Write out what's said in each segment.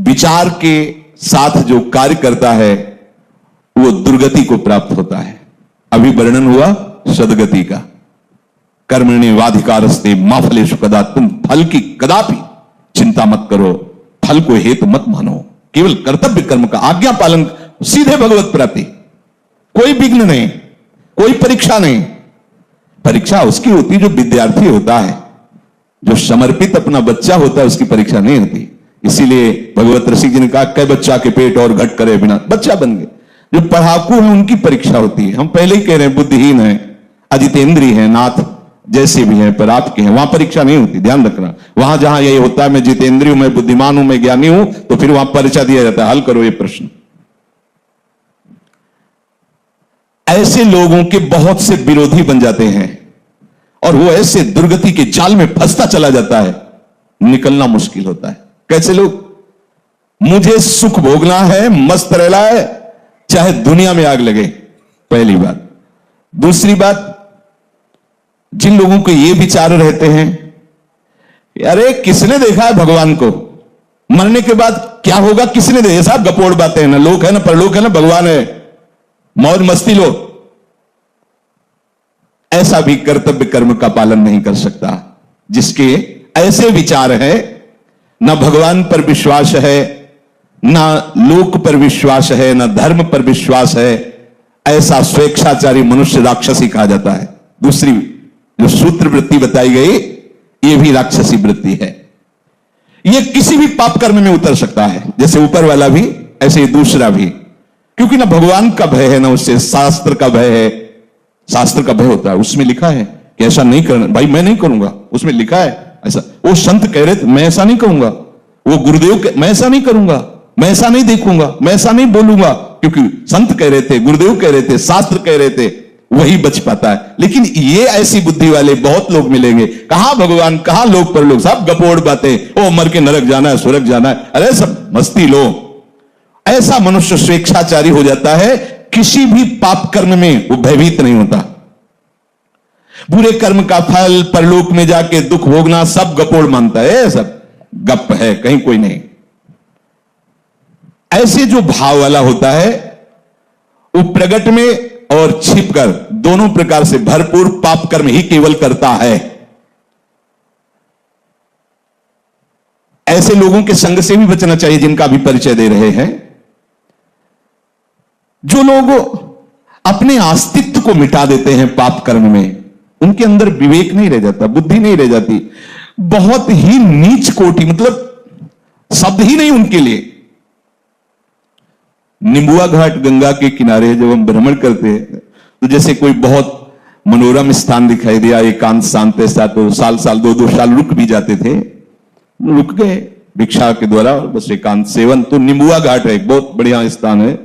विचार के साथ जो कार्य करता है वो दुर्गति को प्राप्त होता है। अभी वर्णन हुआ सदगति का। कर्मण्येवाधिकारस्ते मा फलेषु कदाचन, तुम फल की कदापि चिंता मत करो, फल को हेतु मत मानो, केवल कर्तव्य कर्म का आज्ञा पालन, सीधे भगवत प्राप्ति, कोई विघ्न नहीं, कोई परीक्षा नहीं। परीक्षा उसकी होती जो विद्यार्थी होता है, जो समर्पित अपना बच्चा होता है, उसकी परीक्षा नहीं होती। इसीलिए भगवत ऋषि जी ने कहा, कै बच्चा के पेट और घट करे बिना, बच्चा बन गए। जो पढ़ाकू हैं उनकी परीक्षा होती है। हम पहले ही कह रहे हैं बुद्धिहीन है, अजितेंद्रिय है, नाथ जैसे भी हैं पर आपके हैं, वहां परीक्षा नहीं होती, ध्यान रखना। वहां जहां ये होता है मैं जितेंद्रिय हूं, मैं बुद्धिमान हूं, मैं ज्ञानी हूं, तो फिर वहां परीक्षा दिया जाता है, हल करो ये प्रश्न। ऐसे लोगों के बहुत से विरोधी बन जाते हैं और वो ऐसे दुर्गति के जाल में फंसता चला जाता है, निकलना मुश्किल होता है। कैसे लोग? मुझे सुख भोगना है, मस्त रहना है, चाहे दुनिया में आग लगे, पहली बात। दूसरी बात, जिन लोगों को ये विचार रहते हैं, अरे किसने देखा है भगवान को, मरने के बाद क्या होगा किसने देखा? साहब गपोड़ बातें हैं, ना लोक है ना परलोक है ना भगवान है, मौज मस्ती लो। ऐसा भी कर्तव्य कर्म का पालन नहीं कर सकता। जिसके ऐसे विचार है, ना भगवान पर विश्वास है, ना लोक पर विश्वास है, ना धर्म पर विश्वास है, ऐसा स्वेच्छाचारी मनुष्य राक्षसी कहा जाता है। दूसरी जो सूत्र वृत्ति बताई गई, यह भी राक्षसी वृत्ति है। यह किसी भी पाप कर्म में उतर सकता है, जैसे ऊपर वाला भी ऐसे ही दूसरा भी, क्योंकि ना भगवान का भय है, ना उससे शास्त्र का भय है। शास्त्र का भय होता है, उसमें लिखा है कि ऐसा नहीं करना, भाई मैं नहीं करूंगा, उसमें लिखा है ऐसा। वो संत कह रहे थे मैं ऐसा नहीं करूंगा, वो गुरुदेव मैं ऐसा नहीं करूंगा, मैं ऐसा नहीं देखूंगा, मैं ऐसा नहीं बोलूंगा, क्योंकि संत कह रहे थे, गुरुदेव कह रहे थे, शास्त्र कह रहे थे, वही बच पाता है। लेकिन ये ऐसी बुद्धि वाले बहुत लोग मिलेंगे, कहां भगवान कहां लोक पर लोग, सब गपोड़ बातें, ओ मर के नरक जाना है, स्वर्ग जाना है, अरे सब मस्ती लो। ऐसा मनुष्य स्वेच्छाचारी हो जाता है, किसी भी पाप कर्म में वो भयभीत नहीं होता। बुरे कर्म का फल, परलोक में जाके दुख भोगना, सब गपोड़ मानता है, सब गप है, कहीं कोई नहीं। ऐसे जो भाव वाला होता है, वो प्रगट में और छिपकर दोनों प्रकार से भरपूर पाप कर्म ही केवल करता है। ऐसे लोगों के संग से भी बचना चाहिए, जिनका भी परिचय दे रहे हैं। जो लोग अपने अस्तित्व को मिटा देते हैं पाप कर्म में, उनके अंदर विवेक नहीं रह जाता, बुद्धि नहीं रह जाती, बहुत ही नीच कोटि, मतलब शब्द ही नहीं उनके लिए। निम्बुआ घाट गंगा के किनारे जब हम भ्रमण करते हैं, तो जैसे कोई बहुत मनोरम स्थान दिखाई दिया, एकांत शांत ऐसा, तो साल 2-2 साल रुक भी जाते थे, रुक गए भिक्षा के द्वारा, बस एकांत सेवन। तो निम्बुआ घाट है, एक बहुत बढ़िया स्थान है,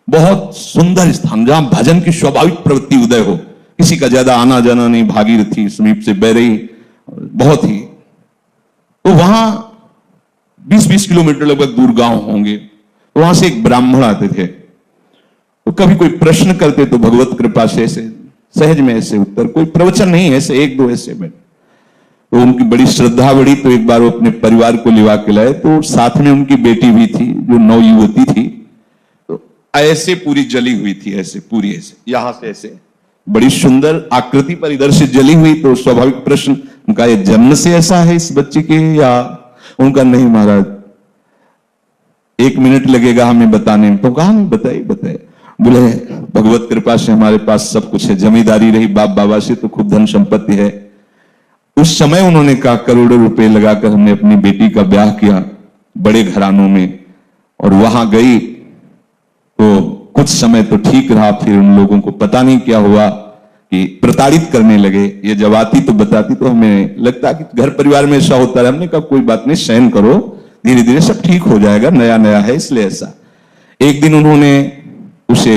बहुत सुंदर स्थान, जहां भजन की स्वाभाविक प्रवृत्ति उदय हो, किसी का ज्यादा आना जाना नहीं, भागीरथी समीप से बह रही, बहुत ही। तो वहां 20-20 किलोमीटर लगभग दूर गांव होंगे, वहां से एक ब्राह्मण आते थे, तो कभी कोई प्रश्न करते तो भगवत कृपा से ऐसे सहज में ऐसे उत्तर, कोई प्रवचन नहीं, ऐसे 1-2 ऐसे में। तो उनकी बड़ी श्रद्धा बढ़ी, तो एक बार वो अपने परिवार को लिवा के लाए, तो साथ में उनकी बेटी भी थी जो नवयुवती थी, तो ऐसे पूरी जली हुई थी, ऐसे पूरी ऐसे यहां से ऐसे बड़ी सुंदर आकृति पर इधर से जली हुई। तो स्वाभाविक प्रश्न उनका, ये जन्म से ऐसा है इस बच्चे के, या उनका नहीं महाराज 1 मिनट लगेगा हमें बताने में। तो कहा नहीं, बताए। बोले भगवत कृपा से हमारे पास सब कुछ है, जमींदारी रही बाप बाबा से, तो खूब धन संपत्ति है। उस समय उन्होंने कहा करोड़ों रुपए लगाकर हमने अपनी बेटी का ब्याह किया बड़े घरानों में, और वहां गई तो कुछ समय तो ठीक रहा, फिर उन लोगों को पता नहीं क्या हुआ कि प्रताड़ित करने लगे। ये जब आती तो बताती, तो हमें लगता कि घर परिवार में ऐसा होता है। हमने कहा कोई बात नहीं, सहन करो, धीरे धीरे सब ठीक हो जाएगा, नया नया है इसलिए ऐसा। एक दिन उन्होंने उसे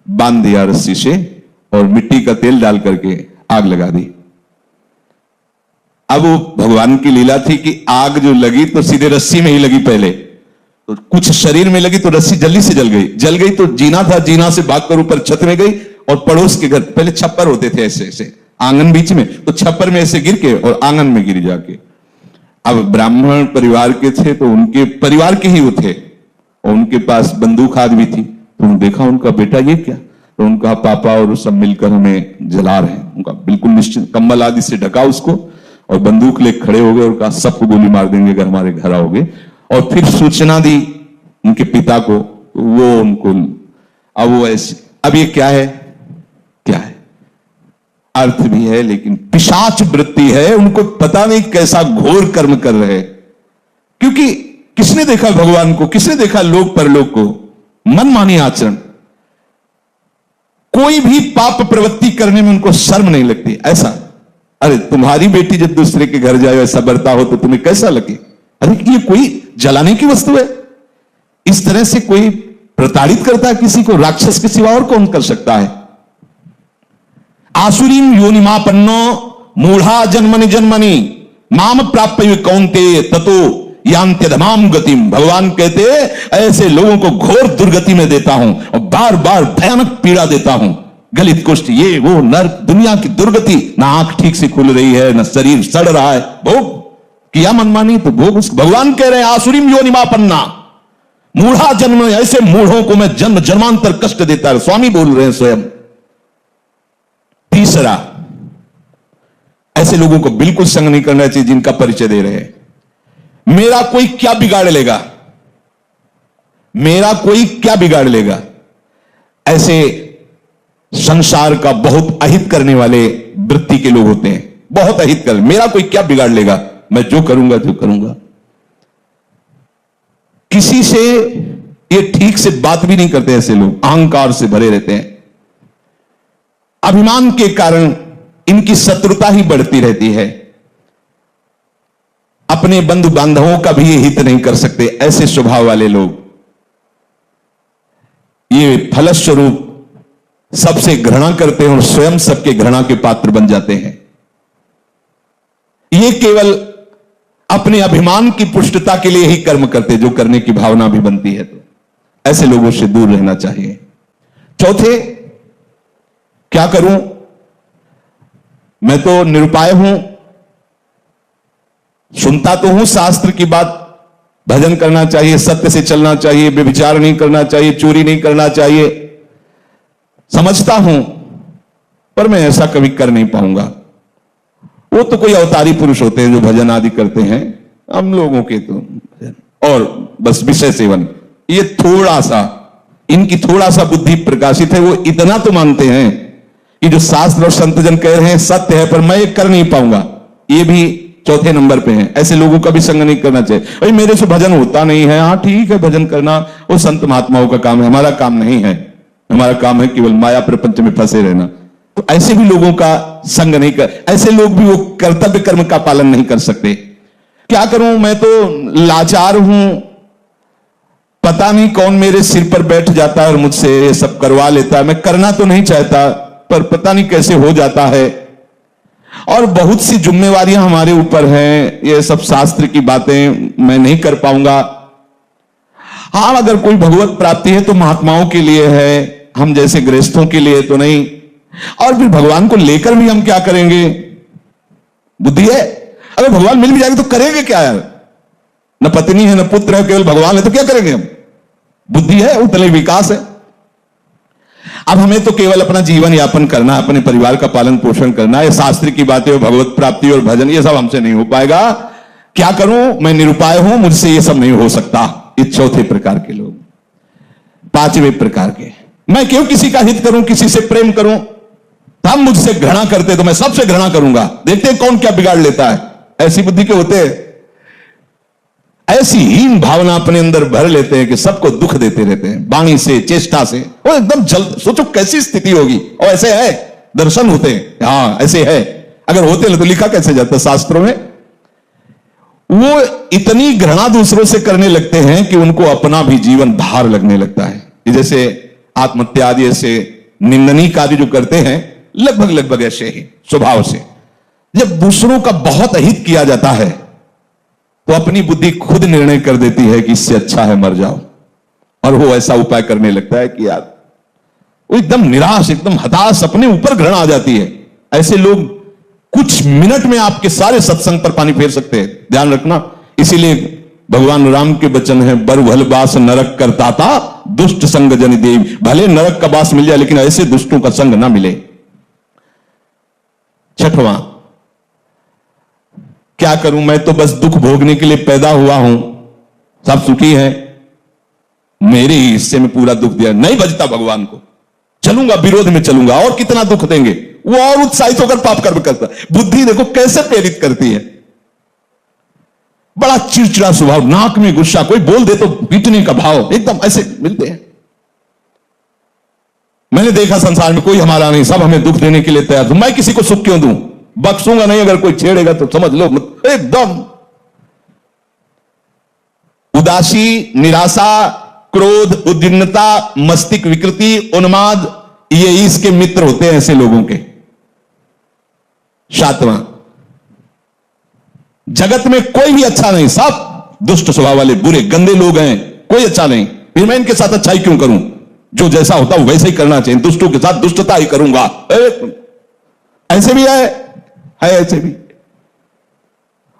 बांध दिया रस्सी से और मिट्टी का तेल डाल करके आग लगा दी। अब वो भगवान की लीला थी कि आग जो लगी तो सीधे रस्सी में ही लगी पहले, तो कुछ शरीर में लगी तो रस्सी जल्दी से जल गई तो जीना था, जीना से भागकर ऊपर छत में गई, और पड़ोस के घर, पहले छप्पर होते थे ऐसे ऐसे आंगन बीच में, तो छप्पर में ऐसे गिर के और आंगन में गिरी जाके। अब ब्राह्मण परिवार के थे तो उनके परिवार के ही वो थे और उनके पास बंदूक आदि भी थी। तो उन्होंने देखा, उनका बेटा ये क्या? तो उनका पापा और सब मिलकर हमें जला रहे हैं। उनका बिल्कुल निश्चित कंबल आदि से ढका उसको और बंदूक ले खड़े हो गए और कहा सबको गोली मार देंगे अगर हमारे घर आओगे। और फिर सूचना दी उनके पिता को, वो उनको अब वो ऐसे, अब ये क्या है? क्या है? अर्थ भी है लेकिन पिशाच वृत्ति है। उनको पता नहीं कैसा घोर कर्म कर रहे, क्योंकि किसने देखा भगवान को, किसने देखा लोक परलोक को? मनमानी आचरण, कोई भी पाप प्रवृत्ति करने में उनको शर्म नहीं लगती। ऐसा, अरे तुम्हारी बेटी जब दूसरे के घर जाए ऐसा बर्ताव हो तो तुम्हें कैसा लगे? अरे ये कोई जलाने की वस्तु है? इस तरह से कोई प्रताड़ित करता है किसी को? राक्षस के सिवा और कौन कर सकता है? आसुरीम योनिमापन्नो मूढ़ा जन्मनि जन्मनि माम प्राप्य कौन्तेय ततो यांत्यधमाम गतिम। भगवान कहते ऐसे लोगों को घोर दुर्गति में देता हूं और बार बार भयानक पीड़ा देता हूं। गलित कुष्ठ, ये वो नर्क, दुनिया की दुर्गति। ना आंख ठीक से खुल रही है, ना शरीर सड़ रहा है, भोग किया मनमानी तो भोग। भगवान कह रहे हैं आसुरीम योनिमापन्ना मूढ़ा जन्म, ऐसे मूढ़ों को मैं जन्म जन्मांतर कष्ट देता है। स्वामी बोल रहे हैं स्वयं। तीसरा, ऐसे लोगों को बिल्कुल संग नहीं करना चाहिए जिनका परिचय दे रहे हैं। मेरा कोई क्या बिगाड़ लेगा, मेरा कोई क्या बिगाड़ लेगा, ऐसे संसार का बहुत अहित करने वाले वृत्ति के लोग होते हैं। बहुत अहित कर, मेरा कोई क्या बिगाड़ लेगा, मैं जो करूंगा जो करूंगा। किसी से ये ठीक से बात भी नहीं करते। ऐसे लोग अहंकार से भरे रहते हैं। अभिमान के कारण इनकी शत्रुता ही बढ़ती रहती है। अपने बंधु बांधवों का भी ये हित नहीं कर सकते। ऐसे स्वभाव वाले लोग ये फलस्वरूप सबसे घृणा करते हैं और स्वयं सबके घृणा के पात्र बन जाते हैं। ये केवल अपने अभिमान की पुष्टता के लिए ही कर्म करते, जो करने की भावना भी बनती है। तो ऐसे लोगों से दूर रहना चाहिए। चौथे, क्या करूं? मैं तो निरुपाय हूं, सुनता तो हूं शास्त्र की बात, भजन करना चाहिए, सत्य से चलना चाहिए, व्यभिचार नहीं करना चाहिए, चोरी नहीं करना चाहिए, समझता हूं, पर मैं ऐसा कभी कर नहीं पाऊंगा। वो तो कोई अवतारी पुरुष होते हैं जो भजन आदि करते हैं, हम लोगों के तो और बस विषय सेवन। ये थोड़ा सा, इनकी थोड़ा सा बुद्धि प्रकाशित है। वो इतना तो मानते हैं कि जो शास्त्र और संतजन कह रहे हैं सत्य है, पर मैं ये कर नहीं पाऊंगा। ये भी चौथे नंबर पे हैं। ऐसे लोगों का भी संग नहीं करना चाहिए। भाई मेरे से भजन होता नहीं है, हाँ ठीक है, भजन करना वो संत महात्माओं का काम है, हमारा काम नहीं है। हमारा काम है केवल माया प्रपंच में फंसे रहना। तो ऐसे भी लोगों का संग नहीं कर, ऐसे लोग भी वो कर्तव्य कर्म का पालन नहीं कर सकते। क्या करूं, मैं तो लाचार हूं, पता नहीं कौन मेरे सिर पर बैठ जाता है और मुझसे ये सब करवा लेता है। मैं करना तो नहीं चाहता, पर पता नहीं कैसे हो जाता है। और बहुत सी जिम्मेवारियां हमारे ऊपर हैं, ये सब शास्त्र की बातें मैं नहीं कर पाऊंगा। हाँ, अगर कोई भगवत प्राप्ति है तो महात्माओं के लिए है, हम जैसे गृहस्थों के लिए तो नहीं। और फिर भगवान को लेकर भी हम क्या करेंगे? बुद्धि है, अगर भगवान मिल भी जाएंगे तो करेंगे क्या यार? न पत्नी है न पुत्र है, केवल भगवान है, तो क्या करेंगे हम? बुद्धि है, उतने विकास है। अब हमें तो केवल अपना जीवन यापन करना, अपने परिवार का पालन पोषण करना है। शास्त्र की बातें और भगवत प्राप्ति और भजन ये सब हमसे नहीं हो पाएगा। क्या करूं, मैं निरुपाय हूं, मुझसे ये सब नहीं हो सकता। ये चौथे प्रकार के लोग। पांचवें प्रकार के, मैं क्यों किसी का हित करूं, किसी से प्रेम करूं? हम मुझसे घृणा करते तो मैं सबसे घृणा करूंगा, देखते हैं कौन क्या बिगाड़ लेता है। ऐसी बुद्धि के होते हैं। ऐसी हीन भावना अपने अंदर भर लेते हैं कि सबको दुख देते रहते हैं, वाणी से, चेष्टा से। वो एकदम जल्द, सोचो कैसी स्थिति होगी। और ऐसे है, दर्शन होते हैं, हाँ ऐसे है। अगर होते तो लिखा कैसे जाता शास्त्रों में? वो इतनी घृणा दूसरों से करने लगते हैं कि उनको अपना भी जीवन भार लगने लगता है। जैसे आत्महत्या आदि ऐसे निंदनीय कार्य जो करते हैं, लगभग ऐसे ही स्वभाव से। जब दूसरों का बहुत अहित किया जाता है तो अपनी बुद्धि खुद निर्णय कर देती है कि इससे अच्छा है मर जाओ, और वो ऐसा उपाय करने लगता है कि यार वो एकदम निराश, एकदम हताश, अपने ऊपर घृणा आ जाती है। ऐसे लोग कुछ मिनट में आपके सारे सत्संग पर पानी फेर सकते हैं, ध्यान रखना। इसीलिए भगवान राम के वचन है, बर भल बास नरक करता था, दुष्ट संग जन देव। भले नरक का बास मिल जाए लेकिन ऐसे दुष्टों का संग ना मिले। छठवां, क्या करूं, मैं तो बस दुख भोगने के लिए पैदा हुआ हूं, सब सुखी है, मेरे ही हिस्से में पूरा दुख दिया, नहीं बचता भगवान को, चलूंगा विरोध में चलूंगा, और कितना दुख देंगे। वो और उत्साहित होकर पाप कर्म करता। बुद्धि देखो कैसे प्रेरित करती है, बड़ा चिड़चिड़ा स्वभाव, नाक में गुस्सा, कोई बोल दे तो पीटने का भाव, एकदम ऐसे मिलते हैं। मैंने देखा संसार में कोई हमारा नहीं, सब हमें दुख देने के लिए तैयार। मैं किसी को सुख क्यों दूं, बख्शूंगा नहीं, अगर कोई छेड़ेगा तो समझ लो एकदम उदासी, निराशा, क्रोध, उद्विग्नता, मस्तिष्क विकृति, उन्माद, ये इसके मित्र होते हैं ऐसे लोगों के। सातवां, जगत में कोई भी अच्छा नहीं, सब दुष्ट स्वभाव वाले बुरे गंदे लोग हैं, कोई अच्छा नहीं, फिर मैं इनके साथ अच्छाई क्यों करूं, जो जैसा होता वो वैसे ही करना चाहिए, दुष्टों के साथ दुष्टता ही करूंगा। ऐसे भी है ऐसे भी।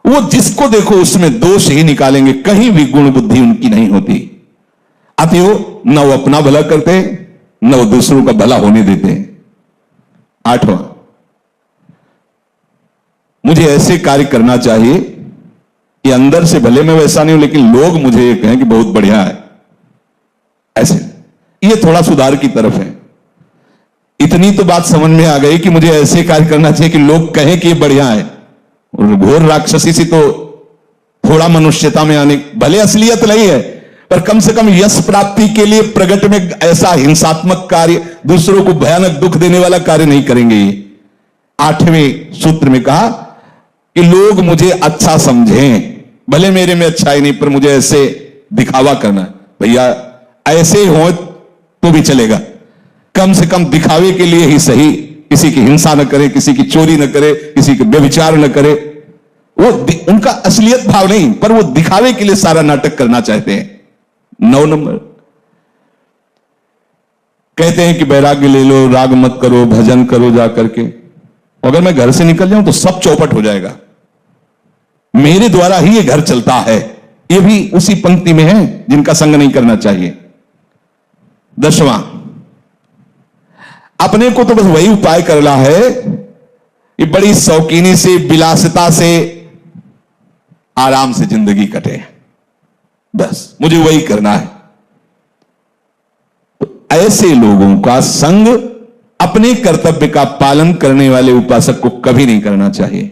वो जिसको देखो उसमें दोष ही निकालेंगे, कहीं भी गुण बुद्धि उनकी नहीं होती। अतएव न वो अपना भला करते, न वो दूसरों का भला होने देते। आठवां, मुझे ऐसे कार्य करना चाहिए कि अंदर से भले मैं वैसा नहीं हूं लेकिन लोग मुझे ये कहें कि बहुत बढ़िया है, ऐसे। ये थोड़ा सुधार की तरफ है। इतनी तो बात समझ में आ गई कि मुझे ऐसे कार्य करना चाहिए कि लोग कहें कि ये बढ़िया है। और घोर राक्षसी से तो थोड़ा मनुष्यता में आने, भले असलियत नहीं है पर कम से कम यश प्राप्ति के लिए प्रगट में ऐसा हिंसात्मक कार्य, दूसरों को भयानक दुख देने वाला कार्य नहीं करेंगे। ये आठवें सूत्र में कहा कि लोग मुझे अच्छा समझें, भले मेरे में अच्छाई नहीं पर मुझे ऐसे दिखावा करना। भैया ऐसे हो तो भी चलेगा, कम से कम दिखावे के लिए ही सही, किसी की हिंसा न करे, किसी की चोरी न करे, किसी के व्यभिचार न करे। वो उनका असलियत भाव नहीं पर वो दिखावे के लिए सारा नाटक करना चाहते हैं। 9 नंबर, कहते हैं कि वैराग्य ले लो, राग मत करो, भजन करो जा करके। अगर मैं घर से निकल जाऊं तो सब चौपट हो जाएगा, मेरे द्वारा ही ये घर चलता है। ये भी उसी पंक्ति में है जिनका संग नहीं करना चाहिए। 10वां, अपने को तो बस वही उपाय करना है कि बड़ी शौकीनी से, विलासिता से, आराम से जिंदगी कटे, बस मुझे वही करना है। तो ऐसे लोगों का संग अपने कर्तव्य का पालन करने वाले उपासक को कभी नहीं करना चाहिए।